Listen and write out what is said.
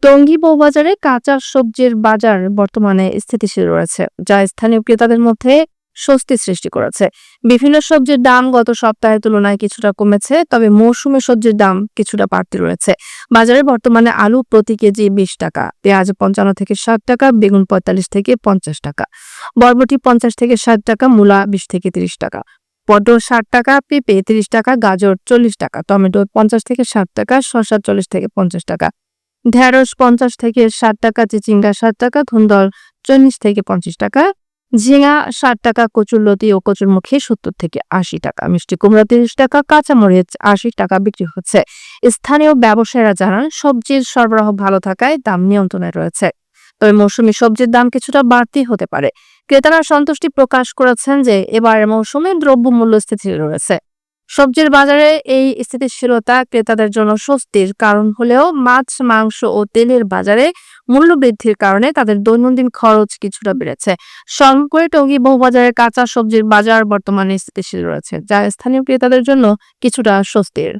টঙ্গী বউবাজারে কাঁচা সবজির বাজার বর্তমানে স্থিতিশীল রয়েছে, যা স্থানীয় ক্রেতাদের মধ্যে স্বস্তি সৃষ্টি করেছে। বিভিন্ন সবজির দাম গত সপ্তাহের তুলনায় কিছুটা কমেছে, তবে মৌসুমী সবজির দাম কিছুটা বাড়তি রয়েছে। বাজারে বর্তমানে আলু প্রতি কেজি 20 টাকা, পেঁয়াজ 55 থেকে 60 টাকা, বেগুন 45 থেকে 50 টাকা, বরবটি 50 থেকে 60 টাকা, মূলা 20 থেকে 30 টাকা, পটল 60 টাকা, পেঁপে 30 টাকা, গাজর 40 টাকা, টমেটো 50 থেকে 60 টাকা, শসা 40 থেকে 50 টাকা, ঢেঁড়স 50 থেকে 60 টাকা, চিচিঙ্গা 60 টাকা, ধুন্দল 40 থেকে 50 টাকা, ঝিঙা 60 টাকা, কচুরলতি ও কচুরমুখী 70 থেকে 80 টাকা, মিষ্টি কুমড়া 30 টাকা, কাঁচামরিচ 80 টাকা বিক্রি হচ্ছে। স্থানীয় ব্যবসায়ীরা জানান, সবজির সরবরাহ ভালো থাকায় দাম নিয়ন্ত্রণে রয়েছে, তবে মৌসুমী সবজির দাম কিছুটা বাড়তি হতে পারে। ক্রেতারা সন্তুষ্টি প্রকাশ করেছেন যে এবারের মৌসুমে দ্রব্যমূল্য স্থিতিশীল রয়েছে। সবজির বাজারে এই স্থিতিশীলতা ক্রেতাদের জন্য স্বস্তির কারণ হলেও মাছ, মাংস ও তেলের বাজারে মূল্য বৃদ্ধির কারণে তাদের দৈনন্দিন খরচ কিছুটা বেড়েছে। সংকটে টঙ্গী বহুবাজারের কাঁচা সবজির বাজার বর্তমানে স্থিতিশীল রয়েছে, যা স্থানীয় ক্রেতাদের জন্য কিছুটা স্বস্তির।